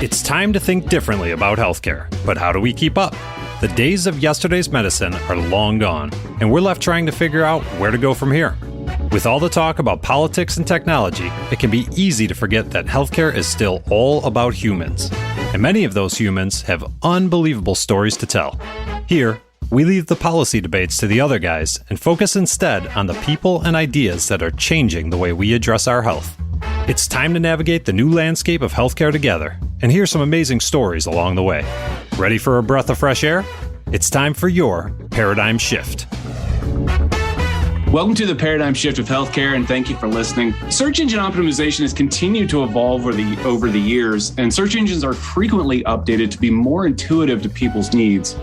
It's time to think differently about healthcare, but how do we keep up? The days of yesterday's medicine are long gone, and we're left trying to figure out where to go from here. With all the talk about politics and technology, it can be easy to forget that healthcare is still all about humans. And many of those humans have unbelievable stories to tell. Here, we leave the policy debates to the other guys and focus instead on the people and ideas that are changing the way we address our health. It's time to navigate the new landscape of healthcare together and hear some amazing stories along the way. Ready for a breath of fresh air? It's time for your paradigm shift. Welcome to the Paradigm Shift of Healthcare, and thank you for listening. Search engine optimization has continued to evolve over the years, and search engines are frequently updated to be more intuitive to people's needs.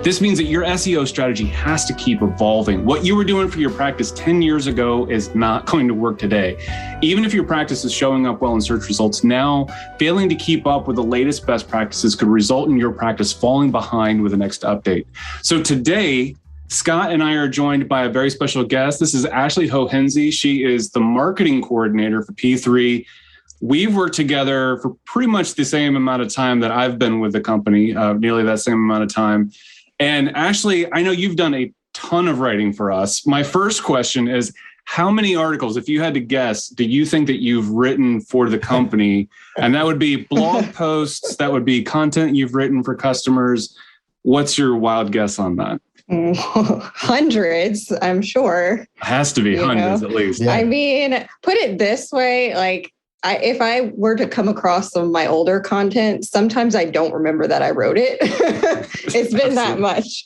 This means that your SEO strategy has to keep evolving. What you were doing for your practice 10 years ago is not going to work today. Even if your practice is showing up well in search results now, failing to keep up with the latest best practices could result in your practice falling behind with the next update. So today, Scott and I are joined by a very special guest. This is Ashley Hohenze. She is the marketing coordinator for P3. We've worked together for pretty much the same amount of time that I've been with the company, nearly that same amount of time. And Ashley, I know you've done a ton of writing for us. My first question is, how many articles, if you had to guess, do you think that you've written for the company? And that would be blog posts, that would be content you've written for customers. What's your wild guess on that? Hundreds, I'm sure. It has to be hundreds at least. Yeah. I mean, put it this way, like, if I were to come across some of my older content, sometimes I don't remember that I wrote it. It's been that much.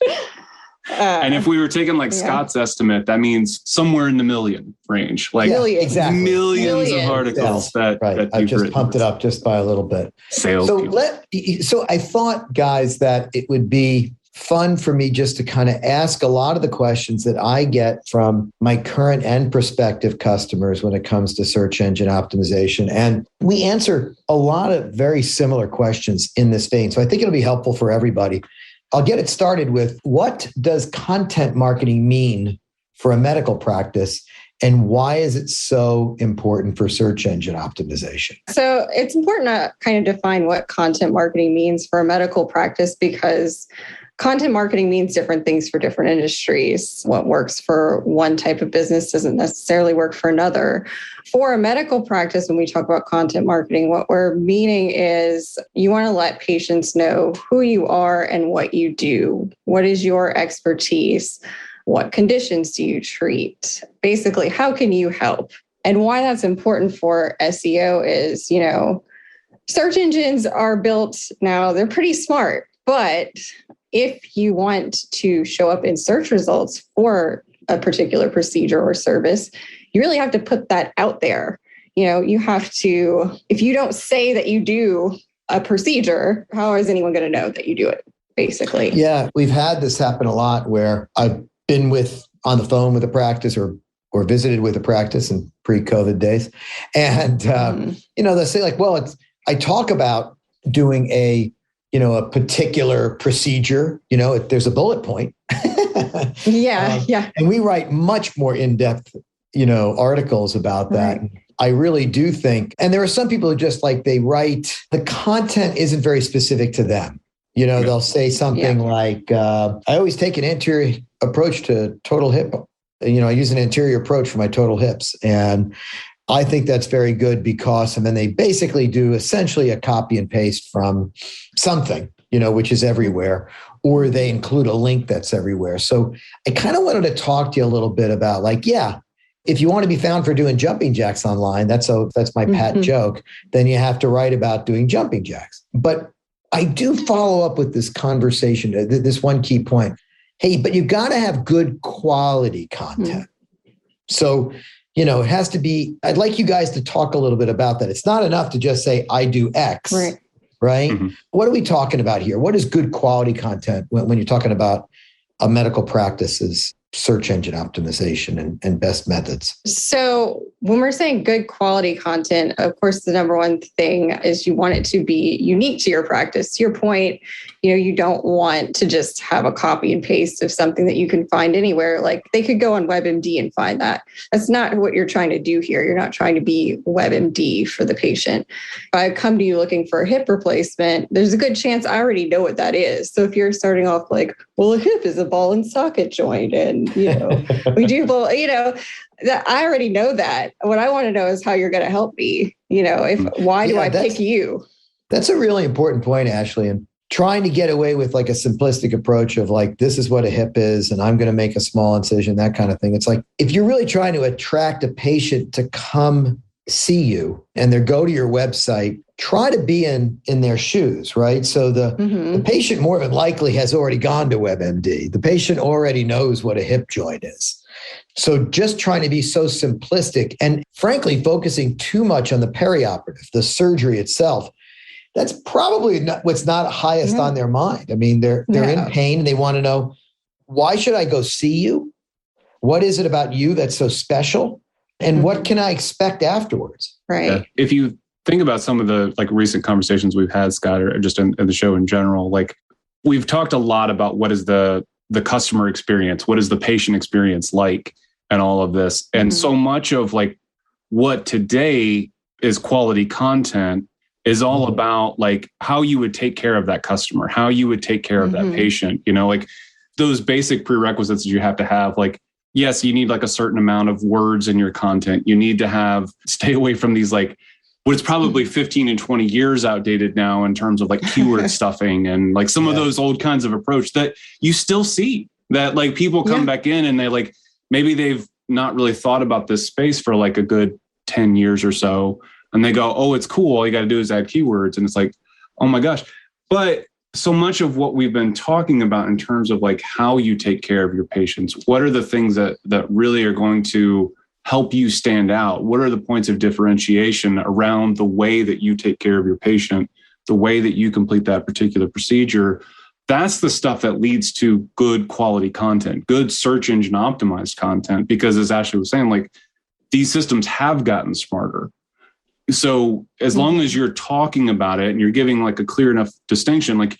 And if we were taking Scott's estimate, that means somewhere in the million range, millions of articles that I've just pumped it up just by a little bit. So I thought, guys, that it would be fun for me just to kind of ask a lot of the questions that I get from my current and prospective customers when it comes to search engine optimization. And we answer a lot of very similar questions in this vein. So I think it'll be helpful for everybody. I'll get it started with, what does content marketing mean for a medical practice? And why is it so important for search engine optimization? So it's important to kind of define what content marketing means for a medical practice, because content marketing means different things for different industries. What works for one type of business doesn't necessarily work for another. For a medical practice, when we talk about content marketing, what we're meaning is you want to let patients know who you are and what you do. What is your expertise? What conditions do you treat? Basically, how can you help? And why that's important for SEO is, search engines are built now, they're pretty smart, but if you want to show up in search results for a particular procedure or service, you really have to put that out there. You have to, if you don't say that you do a procedure, how is anyone going to know that you do it, basically? Yeah, we've had this happen a lot where I've been on the phone with a practice or visited with a practice in pre-COVID days. And, they'll say I talk about doing a particular procedure, there's a bullet point. Yeah. And we write much more in-depth, articles about that. Right. I really do think, and there are some people who just they write, the content isn't very specific to them. They'll say something like, I always take an anterior approach to total hip. I use an anterior approach for my total hips. And I think that's very good because, and then they basically do essentially a copy and paste from something, which is everywhere, or they include a link that's everywhere. So I kind of wanted to talk to you a little bit about if you want to be found for doing jumping jacks online, that's my pat joke, then you have to write about doing jumping jacks. But I do follow up with this conversation, this one key point. Hey, but you got to have good quality content. So, it has to be, I'd like you guys to talk a little bit about that. It's not enough to just say, I do X, right? Mm-hmm. What are we talking about here? What is good quality content when you're talking about a medical practice's search engine optimization and best methods? So when we're saying good quality content, of course, the number one thing is you want it to be unique to your practice. To your point, you don't want to just have a copy and paste of something that you can find anywhere. Like they could go on WebMD and find that. That's not what you're trying to do here. You're not trying to be WebMD for the patient. If I come to you looking for a hip replacement, there's a good chance I already know what that is. So if you're starting off like, well, a hip is a ball and socket joint, and we do, that I already know that. What I want to know is how you're going to help me. Why do I pick you? That's a really important point, Ashley. And trying to get away with like a simplistic approach of like, this is what a hip is, and I'm going to make a small incision, that kind of thing. It's like, if you're really trying to attract a patient to come see you and they go to your website, try to be in their shoes, right? So the patient more than likely has already gone to WebMD. The patient already knows what a hip joint is. So just trying to be so simplistic and frankly, focusing too much on the perioperative, the surgery itself, that's probably what's not highest on their mind. I mean, they're in pain and they want to know, why should I go see you? What is it about you that's so special? And what can I expect afterwards? Right. Yeah. If you think about some of the like recent conversations we've had, Scott, or just in the show in general, like we've talked a lot about what is the customer experience, what is the patient experience like, and all of this. And so much of like what today is quality content is all about like how you would take care of that customer, how you would take care of that patient, like those basic prerequisites that you have to have. Like, yes, you need like a certain amount of words in your content. You need to stay away from these like, what's probably 15 and 20 years outdated now in terms of like keyword stuffing and like some of those old kinds of approach that you still see that like people come back in and they like, maybe they've not really thought about this space for like a good 10 years or so. And they go, oh, it's cool. All you got to do is add keywords. And it's like, oh my gosh. But so much of what we've been talking about in terms of like how you take care of your patients, what are the things that really are going to help you stand out? What are the points of differentiation around the way that you take care of your patient, the way that you complete that particular procedure? That's the stuff that leads to good quality content, good search engine optimized content, because as Ashley was saying, like these systems have gotten smarter. So as long as you're talking about it and you're giving like a clear enough distinction, like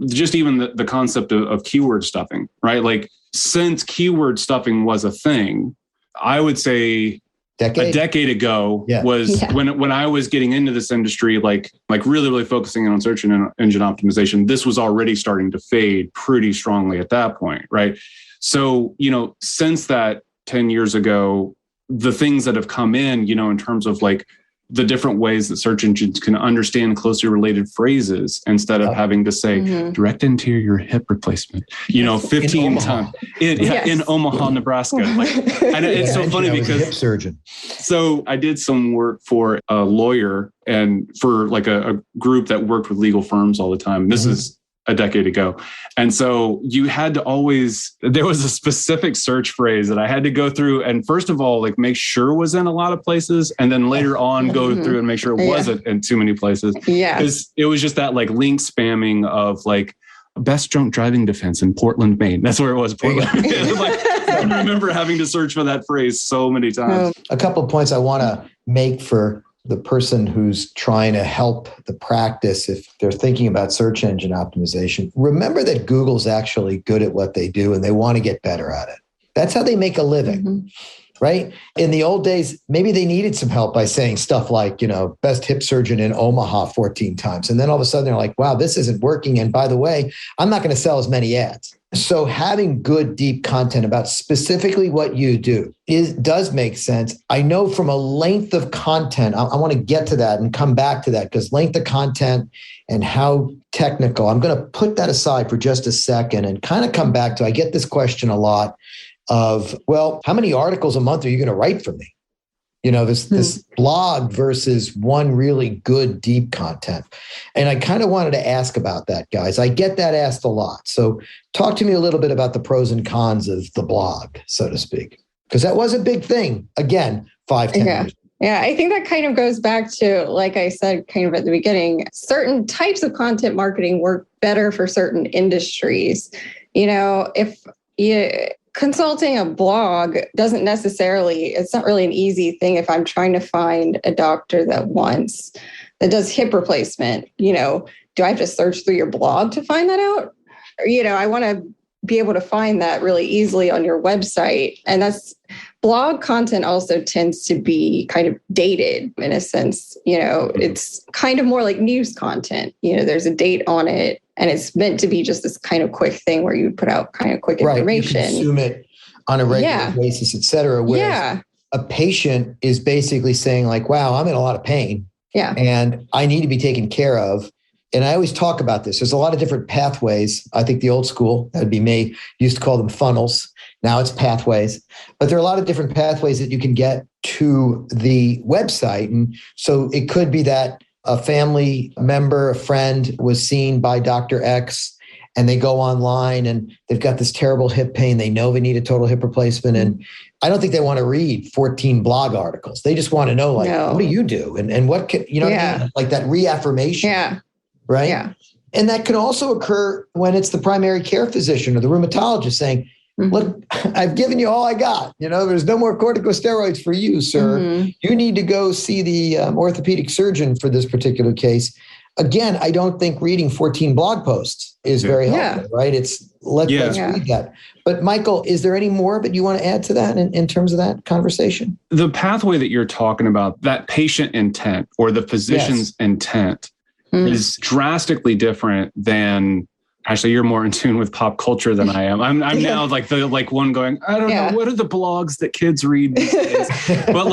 just even the concept of keyword stuffing, right? Like since keyword stuffing was a thing, I would say a decade ago was when I was getting into this industry, like really, really focusing on search engine optimization, this was already starting to fade pretty strongly at that point, right? So, since that 10 years ago, the things that have come in, in terms of like the different ways that search engines can understand closely related phrases instead of having to say direct anterior hip replacement, 15 times in Omaha, Nebraska. Like, and it's so funny because hip surgeon. So I did some work for a lawyer and for like a group that worked with legal firms all the time. This is a decade ago. And so you had to there was a specific search phrase that I had to go through and first of all, like make sure was in a lot of places. And then later on go through and make sure it wasn't in too many places. Yeah. Because it was just that like link spamming of like best drunk driving defense in Portland, Maine. That's where it was. Portland. I remember having to search for that phrase so many times. A couple of points I want to make for the person who's trying to help the practice if they're thinking about search engine optimization. Remember that Google's actually good at what they do and they want to get better at it. That's how they make a living, right? In the old days, maybe they needed some help by saying stuff like, best hip surgeon in Omaha 14 times. And then all of a sudden they're like, wow, this isn't working. And by the way, I'm not going to sell as many ads. So having good, deep content about specifically what you do does make sense. I know from a length of content, I want to get to that and come back to that because length of content and how technical, I'm going to put that aside for just a second and kind of come back to, I get this question a lot of, well, how many articles a month are you going to write for me? This blog versus one really good, deep content. And I kind of wanted to ask about that, guys. I get that asked a lot. So talk to me a little bit about the pros and cons of the blog, so to speak, because that was a big thing. Again, 5-10 years. Yeah, I think that kind of goes back to, like I said, kind of at the beginning, certain types of content marketing work better for certain industries. consulting a blog doesn't necessarily, it's not really an easy thing if I'm trying to find a doctor that does hip replacement. Do I have to search through your blog to find that out? I want to be able to find that really easily on your website. And blog content also tends to be kind of dated in a sense. It's kind of more like news content. There's a date on it, and it's meant to be just this kind of quick thing where you put out kind of quick information. You consume it on a regular basis, et cetera. Whereas a patient is basically saying like, wow, I'm in a lot of pain. Yeah. And I need to be taken care of. And I always talk about this. There's a lot of different pathways. I think the old school, that'd be me, used to call them funnels. Now it's pathways. But there are a lot of different pathways that you can get to the website. And so it could be that a family member, a friend was seen by Dr. X, and they go online and they've got this terrible hip pain. They know they need a total hip replacement. And I don't think they want to read 14 blog articles. They just want to know, what do you do? And what can, what I mean? Like that reaffirmation. Yeah. Right. Yeah. And that can also occur when it's the primary care physician or the rheumatologist saying, look, I've given you all I got. There's no more corticosteroids for you, sir. You need to go see the orthopedic surgeon for this particular case. Again, I don't think reading 14 blog posts is very helpful, right? Let's read that. But Michael, is there any more that you want to add to that in terms of that conversation? The pathway that you're talking about, that patient intent or the physician's intent is drastically different than, actually, you're more in tune with pop culture than I am. I'm now like the one going, I don't know, what are the blogs that kids read these days? But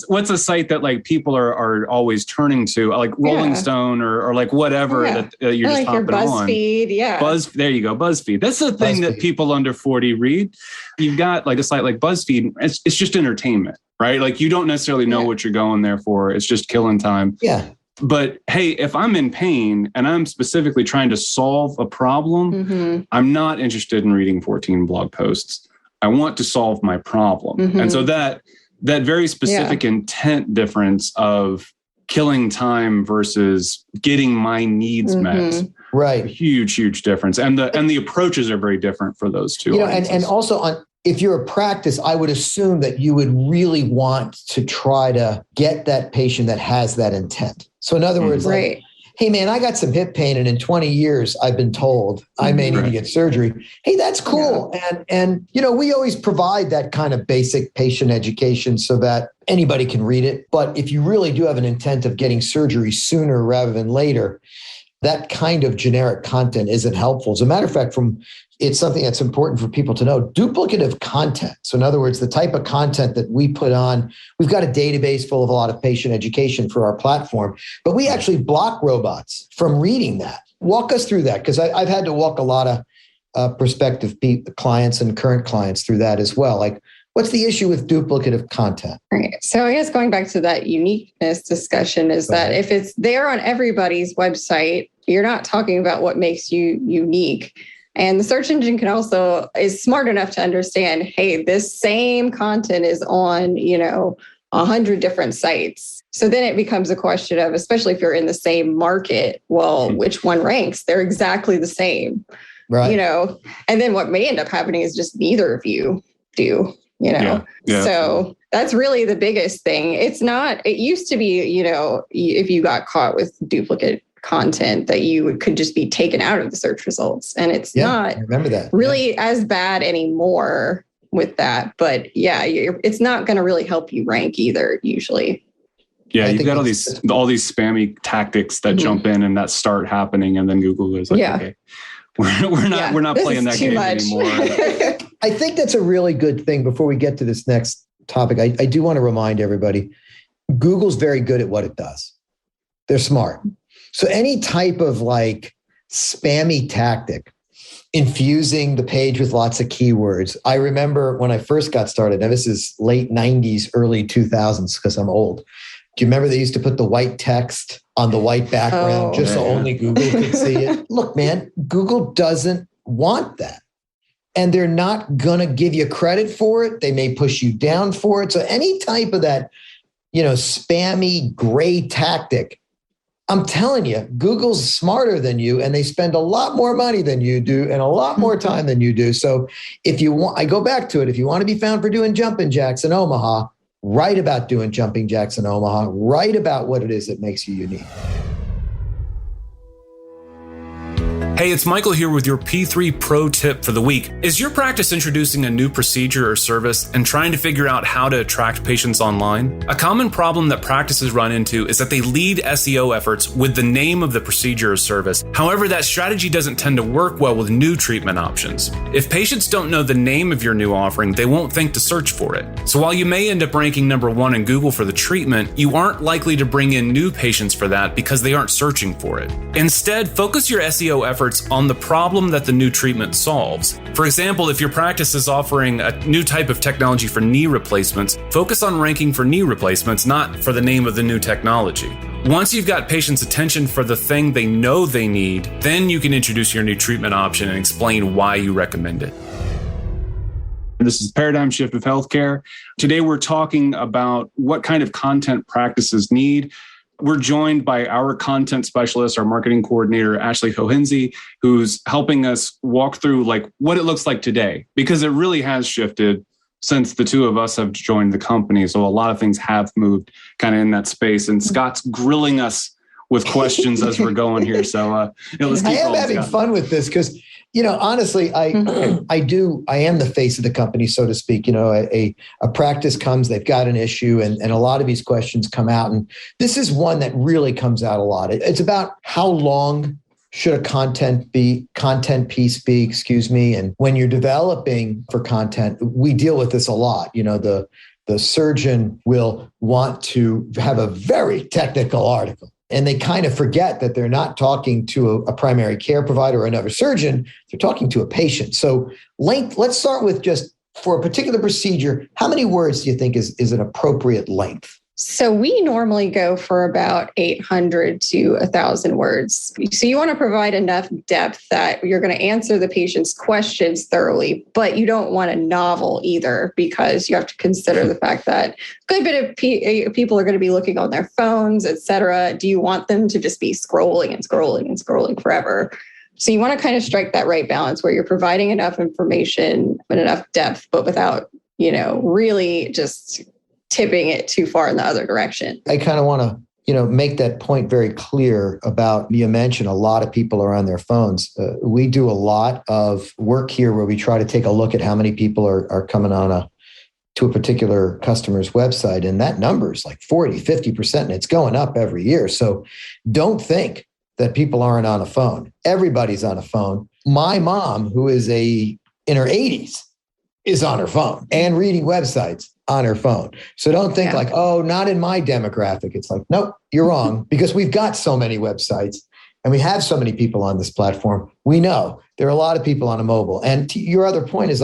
what's a site that like people are always turning to, like Rolling Stone or like whatever that you're just hopping on. BuzzFeed, there you go, BuzzFeed. That's the thing that people under 40 read. You've got like a site like BuzzFeed. It's just entertainment, right? Like you don't necessarily know what you're going there for. It's just killing time. Yeah. But hey, if I'm in pain and I'm specifically trying to solve a problem, I'm not interested in reading 14 blog posts. I want to solve my problem. And so that very specific intent difference of killing time versus getting my needs met. Right. Huge difference. And the approaches are very different for those two. And also if you're a practice, I would assume that you would really want to try to get that patient that has that intent. So in other words, like, hey man, I got some hip pain and in 20 years, I've been told I may need to get surgery. Hey, that's cool. Yeah. And we always provide that kind of basic patient education so that anybody can read it. But if you really do have an intent of getting surgery sooner rather than later, that kind of generic content isn't helpful. As a matter of fact, it's something that's important for people to know. Duplicative content. So in other words, the type of content that we put on, we've got a database full of a lot of patient education for our platform, but we actually block robots from reading that. Walk us through that, because I've had to walk a lot of prospective clients and current clients through that as well. Like, what's the issue with duplicative content? Right. So I guess going back to that uniqueness discussion is that if it's there on everybody's website, you're not talking about what makes you unique. And the search engine is smart enough to understand, hey, this same content is on, 100 different sites. So then it becomes a question of, especially if you're in the same market, well, which one ranks? They're exactly the same, right? And then what may end up happening is just neither of you do. So that's really the biggest thing. It used to be, if you got caught with duplicate content that you could just be taken out of the search results. And it's not really as bad anymore with that. But it's not going to really help you rank either, usually. Yeah, you've got all these spammy tactics that jump in and that start happening. And then Google is like, okay, we're not playing that game anymore. I think that's a really good thing. Before we get to this next topic, I do want to remind everybody, Google's very good at what it does. They're smart. So any type of like spammy tactic, infusing the page with lots of keywords. I remember when I first got started, now this is late 90s, early 2000s, because I'm old. Do you remember they used to put the white text on the white background so only Google could see it? Look, man, Google doesn't want that. And they're not going to give you credit for it. They may push you down for it. So any type of that, spammy gray tactic, I'm telling you, Google's smarter than you, and they spend a lot more money than you do and a lot more time than you do. So if you want, I go back to it. If you want to be found for doing jumping jacks in Omaha, write about doing jumping jacks in Omaha. Write about what it is that makes you unique. Hey, it's Michael here with your P3 Pro tip for the week. Is your practice introducing a new procedure or service and trying to figure out how to attract patients online? A common problem that practices run into is that they lead SEO efforts with the name of the procedure or service. However, that strategy doesn't tend to work well with new treatment options. If patients don't know the name of your new offering, they won't think to search for it. So while you may end up ranking number 1 in Google for the treatment, you aren't likely to bring in new patients for that because they aren't searching for it. Instead, focus your SEO efforts on the problem that the new treatment solves. For example, if your practice is offering a new type of technology for knee replacements, focus on ranking for knee replacements, not for the name of the new technology. Once you've got patients' attention for the thing they know they need, then you can introduce your new treatment option and explain why you recommend it. This is Paradigm Shift of Healthcare. Today, we're talking about what kind of content practices need. We're joined by our content specialist, our marketing coordinator, Ashley Hohenze, who's helping us walk through what it looks like today, because it really has shifted since the two of us have joined the company. So a lot of things have moved kind of in that space. And Scott's grilling us with questions as we're going here. So let's keep I am rolling, having Scott. fun with this because, honestly, I am the face of the company, so to speak. A practice comes, they've got an issue, and a lot of these questions come out. And this is one that really comes out a lot. It's about how long should a content piece be, and when you're developing for content, we deal with this a lot. The surgeon will want to have a very technical article. And they kind of forget that they're not talking to a primary care provider or another surgeon. They're talking to a patient. So length, let's start with just for a particular procedure, how many words do you think is an appropriate length? So we normally go for about 800 to 1,000 words. So you want to provide enough depth that you're going to answer the patient's questions thoroughly, but you don't want a novel either, because you have to consider the fact that a good bit of people are going to be looking on their phones, et cetera. Do you want them to just be scrolling and scrolling and scrolling forever? So you want to kind of strike that right balance where you're providing enough information and enough depth, but without, really just tipping it too far in the other direction. I kind of want to, make that point very clear about, you mentioned a lot of people are on their phones. We do a lot of work here where we try to take a look at how many people are coming on to a particular customer's website. And that number is like 40, 50%, and it's going up every year. So don't think that people aren't on a phone. Everybody's on a phone. My mom, who is in her 80s, is on her phone and reading websites on her phone. So don't think not in my demographic. It's like, nope, you're wrong, because we've got so many websites and we have so many people on this platform. We know there are a lot of people on a mobile. And to your other point is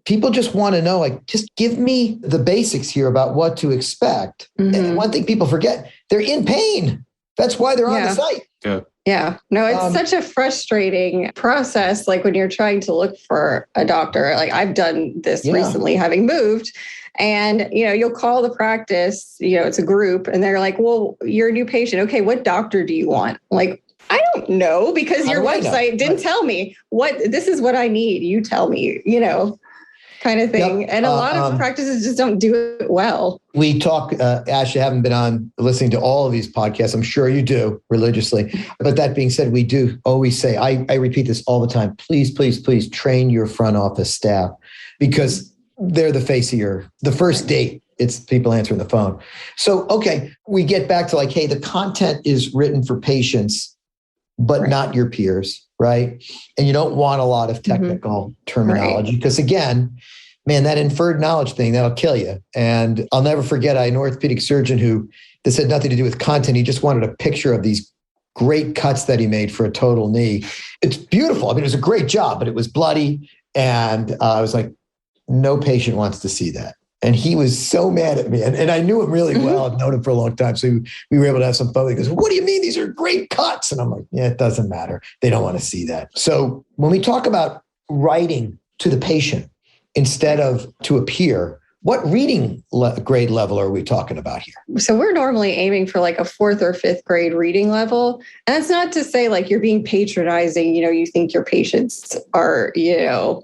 people just want to know, just give me the basics here about what to expect. Mm-hmm. And one thing people forget, they're in pain. That's why they're on the site. Yeah. Yeah. No, it's such a frustrating process. When you're trying to look for a doctor, I've done this recently, having moved, and, you'll call the practice, it's a group, and they're like, well, you're a new patient. Okay. What doctor do you want? I don't know, because your website didn't tell me this is what I need. You tell me, kind of thing. Yep. And a lot of practices just don't do it well. We talk, Ash, you haven't been on listening to all of these podcasts. I'm sure you do religiously. But that being said, we do always say, I repeat this all the time, please, please, please train your front office staff, because they're the face of the first date. It's people answering the phone. So, okay, we get back to hey, the content is written for patients, but not your peers. Right. And you don't want a lot of technical terminology, because again, man, that inferred knowledge thing, that'll kill you. And I'll never forget, I had an orthopedic surgeon this had nothing to do with content. He just wanted a picture of these great cuts that he made for a total knee. It's beautiful. I mean, it was a great job, but it was bloody. And I was like, no patient wants to see that. And he was so mad at me. And I knew him really well. I've known him for a long time. So we were able to have some fun. He goes, what do you mean? These are great cuts. And I'm like, yeah, it doesn't matter. They don't want to see that. So when we talk about writing to the patient instead of to a peer, what reading grade level are we talking about here? So we're normally aiming for like a 4th or 5th grade reading level. And that's not to say like you're being patronizing, you think your patients are,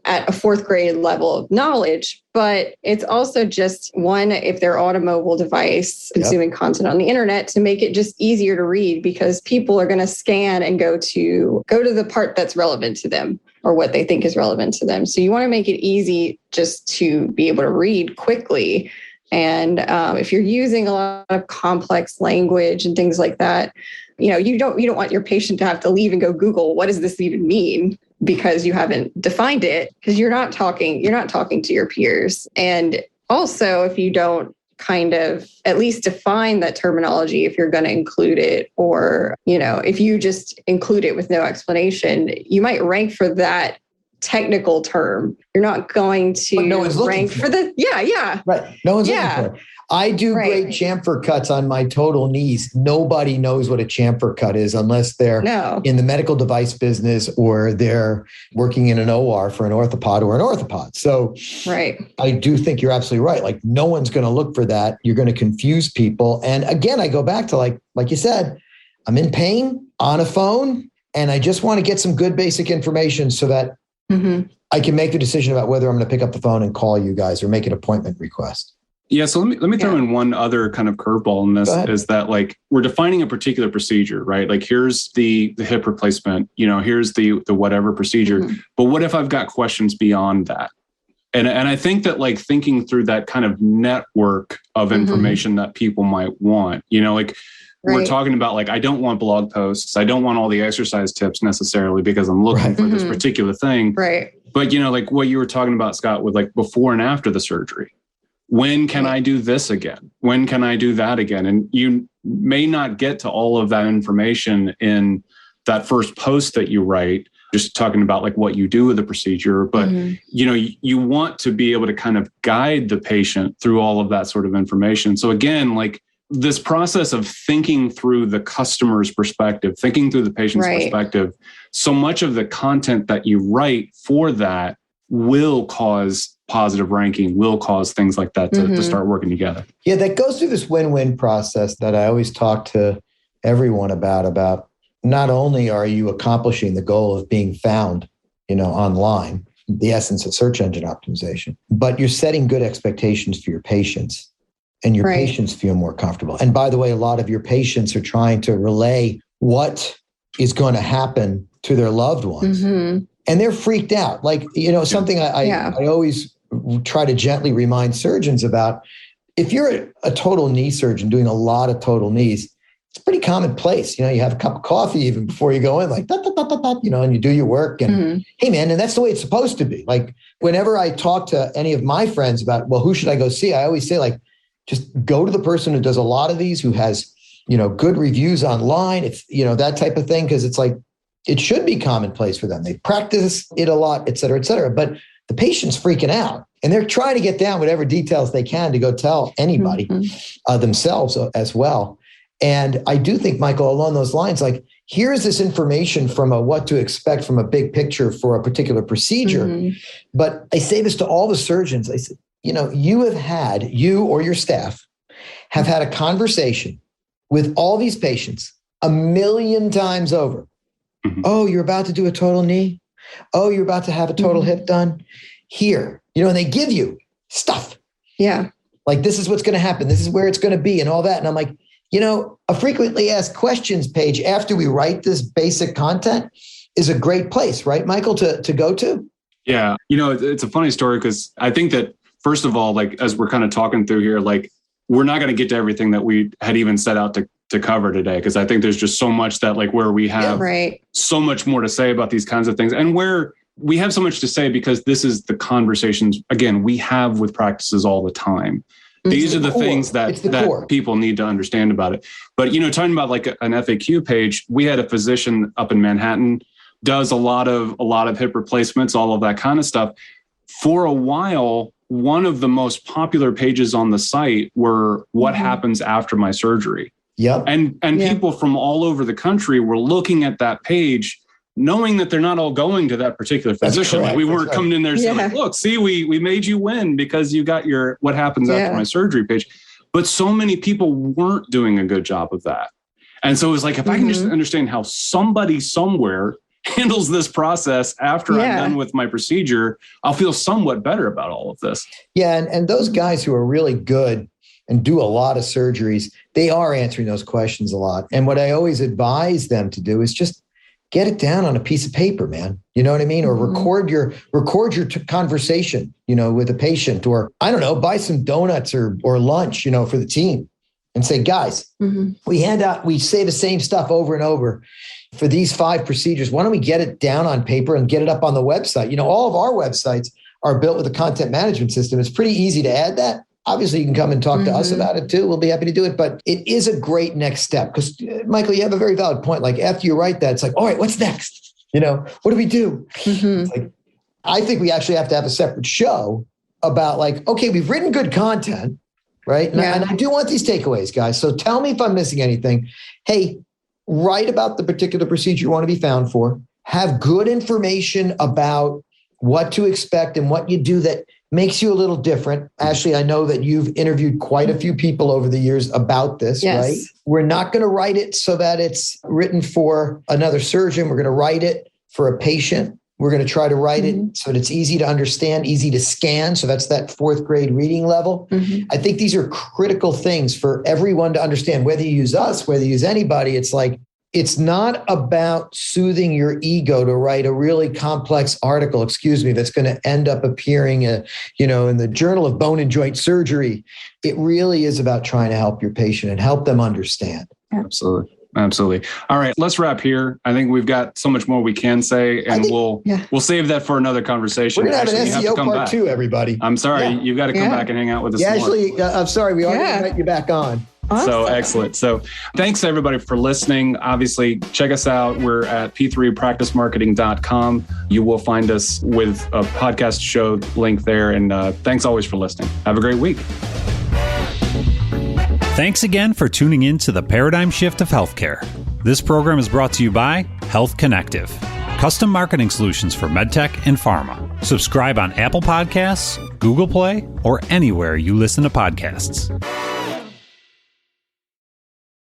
at a 4th grade level of knowledge, but it's also just one, if they're on a mobile device consuming content on the internet, to make it just easier to read, because people are going to scan and go to the part that's relevant to them or what they think is relevant to them. So you want to make it easy just to be able to read quickly. And if you're using a lot of complex language and things like that, you don't want your patient to have to leave and go Google, what does this even mean? Because you haven't defined it, because you're not talking to your peers. And also, if you don't kind of at least define that terminology, if you're going to include it, or, if you just include it with no explanation, you might rank for that technical term. You're not going to rank for the, Right. No one's looking for it. I do great chamfer cuts on my total knees. Nobody knows what a chamfer cut is unless they're in the medical device business or they're working in an OR for an orthopod or an orthopod. So I do think you're absolutely right. Like, no one's going to look for that. You're going to confuse people. And again, I go back to like you said, I'm in pain on a phone and I just want to get some good basic information so that I can make the decision about whether I'm going to pick up the phone and call you guys or make an appointment request. Yeah. So let me throw in one other kind of curveball in this, is that like we're defining a particular procedure, right? Like here's the hip replacement, here's the whatever procedure. But what if I've got questions beyond that? And I think that like thinking through that kind of network of information that people might want, we're talking about like, I don't want blog posts. I don't want all the exercise tips necessarily because I'm looking for this particular thing. Right. But, like what you were talking about, Scott, with like before and after the surgery. When can I do this again? When can I do that again? And you may not get to all of that information in that first post that you write, just talking about like what you do with the procedure. But, you want to be able to kind of guide the patient through all of that sort of information. So again, like this process of thinking through the customer's perspective, thinking through the patient's perspective, so much of the content that you write for that will cause positive ranking, will cause things like that to start working together. Yeah, that goes through this win-win process that I always talk to everyone about not only are you accomplishing the goal of being found, online, the essence of search engine optimization, but you're setting good expectations for your patients and your patients feel more comfortable. And by the way, a lot of your patients are trying to relay what is going to happen to their loved ones. And they're freaked out. Like, something I always try to gently remind surgeons about, if you're a total knee surgeon doing a lot of total knees, it's a pretty commonplace. You have a cup of coffee even before you go in, like, and you do your work. And hey, man, and that's the way it's supposed to be. Like, whenever I talk to any of my friends about, well, who should I go see? I always say, like, just go to the person who does a lot of these, who has, good reviews online. It's, that type of thing. Because it's like, it should be commonplace for them. They practice it a lot, et cetera, et cetera. But the patient's freaking out and they're trying to get down whatever details they can to go tell anybody themselves as well. And I do think, Michael, along those lines, like, here's this information from what to expect from a big picture for a particular procedure. But I say this to all the surgeons. I said, you or your staff have had a conversation with all these patients 1 million times over. Oh, you're about to do a total knee. Oh, you're about to have a total hip done. Here, and they give you stuff. Yeah. Like, this is what's going to happen. This is where it's going to be and all that. And I'm like, a frequently asked questions page after we write this basic content is a great place, right, Michael, to go to? Yeah. It's a funny story because I think that, first of all, like, as we're kind of talking through here, like, we're not going to get to everything that we had even set out to cover today, because I think there's just so much that, like, where we have so much more to say about these kinds of things, and where we have so much to say because this is the conversations, again, we have with practices all the time. These are the things that people need to understand about it. But, talking about like an FAQ page, we had a physician up in Manhattan, does a lot of hip replacements, all of that kind of stuff. For a while, one of the most popular pages on the site were what happens after my surgery. Yep. And people from all over the country were looking at that page knowing that they're not all going to that particular physician. Like we weren't coming in there saying, like, look, see, we made you win because you got your what happens after my surgery page. But so many people weren't doing a good job of that. And so it was like, if I can just understand how somebody somewhere handles this process after I'm done with my procedure, I'll feel somewhat better about all of this. Yeah. And those guys who are really good and do a lot of surgeries, they are answering those questions a lot. And what I always advise them to do is just get it down on a piece of paper, man. You know what I mean? Or record your conversation, with a patient, or I don't know, buy some donuts or lunch, for the team and say, guys, we say the same stuff over and over for these 5 procedures. Why don't we get it down on paper and get it up on the website? All of our websites are built with a content management system. It's pretty easy to add that. Obviously, you can come and talk to us about it too. We'll be happy to do it. But it is a great next step because, Michael, you have a very valid point. Like after you write that, it's like, all right, what's next? What do we do? It's like, I think we actually have to have a separate show about like, okay, we've written good content, right? And I do want these takeaways, guys. So tell me if I'm missing anything. Hey, write about the particular procedure you want to be found for. Have good information about what to expect and what you do that makes you a little different. Ashley, I know that you've interviewed quite a few people over the years about this, right? We're not going to write it so that it's written for another surgeon. We're going to write it for a patient. We're going to try to write it so that it's easy to understand, easy to scan. So that's that 4th grade reading level. I think these are critical things for everyone to understand, whether you use us, whether you use anybody. It's like, it's not about soothing your ego to write a really complex article, that's going to end up appearing, in the Journal of Bone and Joint Surgery. It really is about trying to help your patient and help them understand. Absolutely. All right, let's wrap here. I think we've got so much more we can say, and we'll save that for another conversation. We're going to have an SEO part 2, everybody. I'm sorry. You've got to come back and hang out with us more. Ashley, I'm sorry. We are going to invite you back on. Awesome. So excellent. So thanks everybody for listening. Obviously, check us out. We're at p3practicemarketing.com. You will find us with a podcast show link there. And thanks always for listening. Have a great week. Thanks again for tuning in to the Paradigm Shift of Healthcare. This program is brought to you by Health Connective, custom marketing solutions for medtech and pharma. Subscribe on Apple Podcasts, Google Play, or anywhere you listen to podcasts.